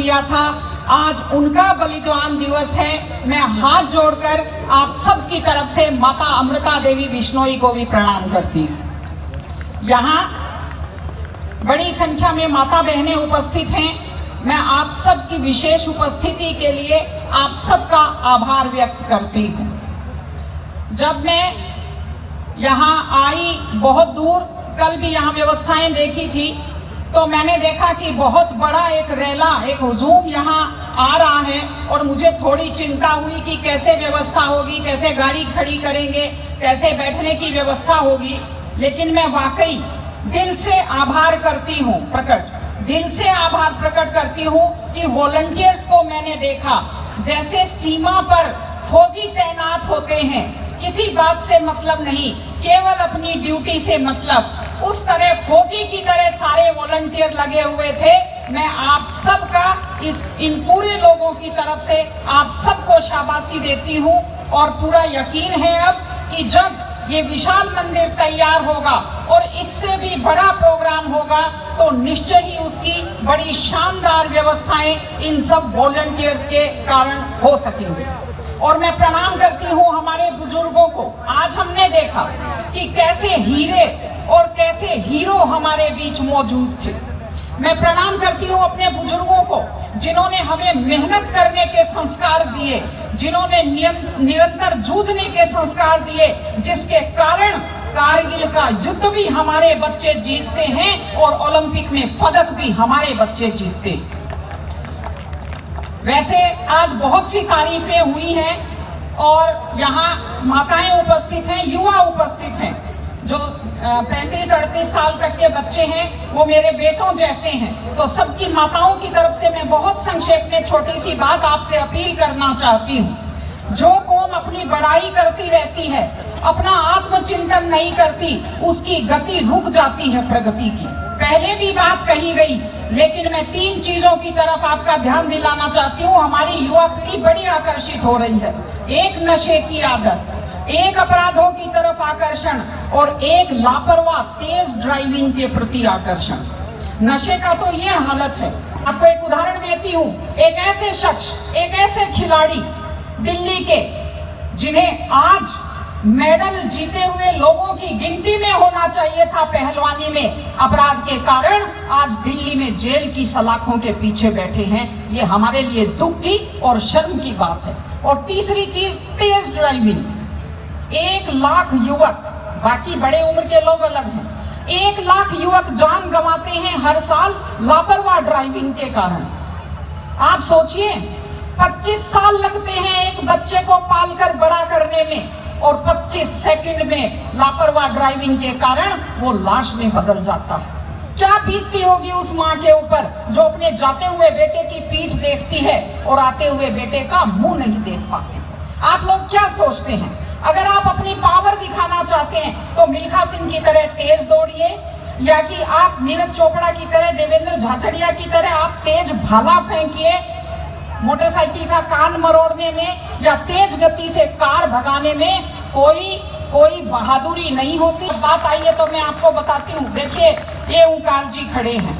किया था, आज उनका बलिदान दिवस है। मैं हाथ जोड़कर आप सबकी तरफ से माता अमृता देवी बिश्नोई को भी प्रणाम करती हूँ। यहाँ बड़ी संख्या में माता बहनें उपस्थित हैं। मैं आप सबकी विशेष उपस्थिति के लिए आप सबका आभार व्यक्त करती हूँ। जब मैं यहाँ आई बहुत दूर, कल भी यहाँ व्यवस्थाएं देखी थी, तो मैंने देखा कि बहुत बड़ा एक रेला, एक हुजूम यहाँ आ रहा है और मुझे थोड़ी चिंता हुई कि कैसे व्यवस्था होगी, कैसे गाड़ी खड़ी करेंगे, कैसे बैठने की व्यवस्था होगी। लेकिन मैं वाकई दिल से आभार करती हूँ, दिल से आभार प्रकट करती हूँ कि वॉलंटियर्स को मैंने देखा जैसे सीमा पर फौजी तैनात होते हैं, किसी बात से मतलब नहीं, केवल अपनी ड्यूटी से मतलब, उस तरह फौजी की तरह सारे वॉलंटियर लगे हुए थे। मैं आप सबका इन पूरे लोगों की तरफ से आप सबको शाबाशी देती हूँ और पूरा यकीन है अब कि जब ये विशाल मंदिर तैयार होगा और इससे भी बड़ा प्रोग्राम होगा तो निश्चय ही उसकी बड़ी शानदार व्यवस्थाएं इन सब वॉलंटियर्स के कारण हो सकेंगी। और मैं प्रणाम करती हूँ हमारे बुजुर्गों को। आज हमने देखा कि कैसे हीरे और कैसे हीरो हमारे बीच मौजूद थे। मैं प्रणाम करती हूँ अपने बुजुर्गों को जिन्होंने हमें मेहनत करने के संस्कार दिए, जिन्होंने निरंतर जूझने के संस्कार दिए, जिसके कारण कारगिल का युद्ध भी हमारे बच्चे जीतते हैं और ओलंपिक में पदक भी हमारे बच्चे जीतते हैं। वैसे आज बहुत सी तारीफें हुई हैं और यहाँ माताएं उपस्थित हैं, युवा उपस्थित हैं, जो 35-38 साल तक के बच्चे हैं, वो मेरे बेटों जैसे हैं। तो सबकी माताओं की तरफ से मैं बहुत संक्षेप में छोटी सी बात आपसे अपील करना चाहती हूँ। जो कौम अपनी बड़ाई करती रहती है, अपना आत्मचिंतन नहीं करती, उसकी गति रुक जाती है प्रगति की। पहले भी बात कही गई, लेकिन मैं 3 चीजों की तरफ आपका ध्यान दिलाना चाहती हूँ। हमारी युवा पीढ़ी बड़ी आकर्षित हो रही है। एक नशे की आदत, एक अपराधों की तरफ आकर्षण और एक लापरवाह तेज ड्राइविंग के प्रति आकर्षण। नशे का तो ये हालत है। आपको एक उदाहरण देती हूँ। एक ऐसे शख्स, एक ऐसे खिलाड़ी दिल्ली के, जिन्हें आज मेडल जीते हुए लोगों की गिनती में होना चाहिए था पहलवानी में, अपराध के कारण आज दिल्ली में जेल की सलाखों के पीछे बैठे हैं। ये हमारे लिए दुख की और शर्म की बात है। और तीसरी चीज, तेज ड्राइविंग। 1 लाख युवक, बाकी बड़े उम्र के लोग अलग हैं, 1 लाख युवक जान गंवाते हैं हर साल लापरवाह ड्राइविंग के कारण। आप सोचिए, 25 साल लगते हैं एक बच्चे को पालकर बड़ा करने में और 25 सेकंड में लापरवाह ड्राइविंग के कारण वो लाश में बदल जाता है। क्या बीतती होगी उस माँ के ऊपर जो अपने जाते हुए बेटे की पीठ देखती है और आते हुए बेटे का मुंह नहीं देख पाती। आप लोग क्या सोचते हैं? अगर आप अपनी पावर दिखाना चाहते हैं तो मिल्खा सिंह की तरह तेज दौड़िए, या कि आप नीरज चोपड़ा की तरह, देवेंद्र झाझड़िया की तरह आप तेज भाला फेंकिए मोटरसाइकिल का कान मरोड़ने में, या तेज गति से कार भगाने में कोई बहादुरी नहीं होती। बात आई है तो मैं आपको बताती हूँ। देखिए, ये ओंकार जी खड़े हैं,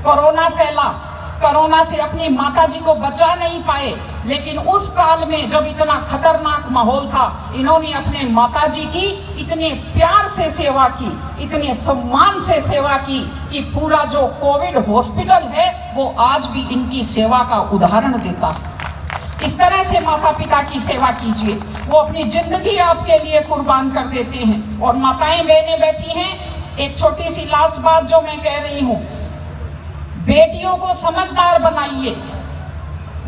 कोरोना फैला, कोरोना से अपनी माता जी को बचा नहीं पाए, लेकिन उस काल में जब इतना खतरनाक माहौल था, इन्होंने अपने माता जी की इतने प्यार से सेवा की, इतने सम्मान से सेवा की कि पूरा जो कोविड हॉस्पिटल है वो आज भी इनकी सेवा का उदाहरण देता है। इस तरह से माता पिता की सेवा कीजिए, वो अपनी जिंदगी आपके लिए कुर्बान कर देते हैं। और माताएं बहनें बैठी हैं, एक छोटी सी लास्ट बात जो मैं कह रही हूँ, बेटियों को समझदार बनाइए,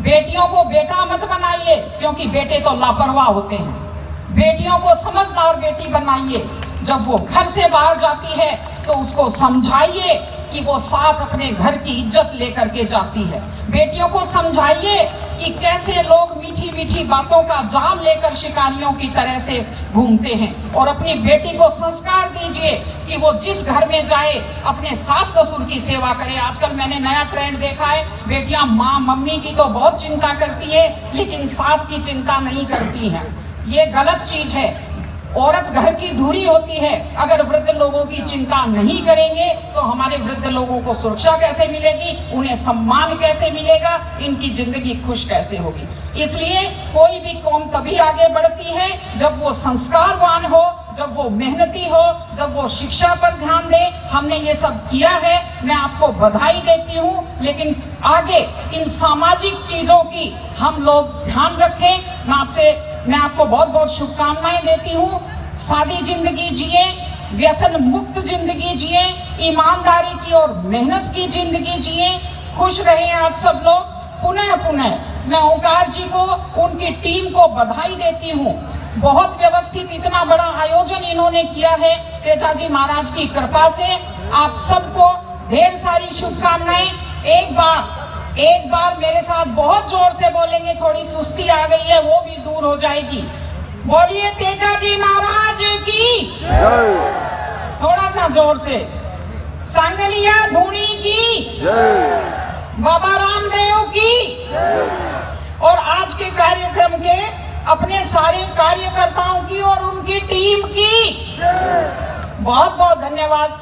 बेटियों को बेटा मत बनाइए, क्योंकि बेटे तो लापरवाह होते हैं। बेटियों को समझदार बेटी बनाइए। जब वो घर से बाहर जाती है तो उसको समझाइए कि वो साथ अपने घर की इज्जत लेकर के जाती है। बेटियों को समझाइए कि कैसे लोग मीठी मीठी बातों का जाल लेकर शिकारियों की तरह से घूमते हैं। और अपनी बेटी को संस्कार दीजिए कि वो जिस घर में जाए अपने सास ससुर की सेवा करे। आजकल मैंने नया ट्रेंड देखा है, बेटियां माँ मम्मी की तो बहुत चिंता करती है, लेकिन सास की चिंता नहीं करती हैं। ये गलत चीज है। औरत घर की धुरी होती है। अगर वृद्ध लोगों की चिंता नहीं करेंगे तो हमारे वृद्ध लोगों को सुरक्षा कैसे मिलेगी, उन्हें सम्मान कैसे मिलेगा, इनकी जिंदगी खुश कैसे होगी। इसलिए कोई भी कौम तभी आगे बढ़ती है जब वो संस्कारवान हो, जब वो मेहनती हो, जब वो शिक्षा पर ध्यान दे। हमने ये सब किया है, मैं आपको बधाई देती हूँ, लेकिन आगे इन सामाजिक चीजों की हम लोग ध्यान रखें। मैं आपको बहुत बहुत शुभकामनाएं देती हूँ। सादी जिंदगी जिए, व्यसन मुक्त जिंदगी जिए, ईमानदारी की और मेहनत की जिंदगी जिए, खुश रहें आप सब लोग। पुनः मैं ओंकार जी को, उनकी टीम को बधाई देती हूँ। बहुत व्यवस्थित इतना बड़ा आयोजन इन्होंने किया है। तेजाजी महाराज की कृपा से आप सबको ढेर सारी शुभकामनाएं। एक बार मेरे साथ बहुत जोर से बोलेंगे, थोड़ी सुस्ती आ गई है, वो भी दूर हो जाएगी। बोलिए तेजाजी महाराज की जय। थोड़ा सा जोर से। सांगलिया धूनी की जय। बाबा रामदेव की जय। और आज के कार्यक्रम के अपने सारे कार्यकर्ताओं की और उनकी टीम की बहुत बहुत धन्यवाद।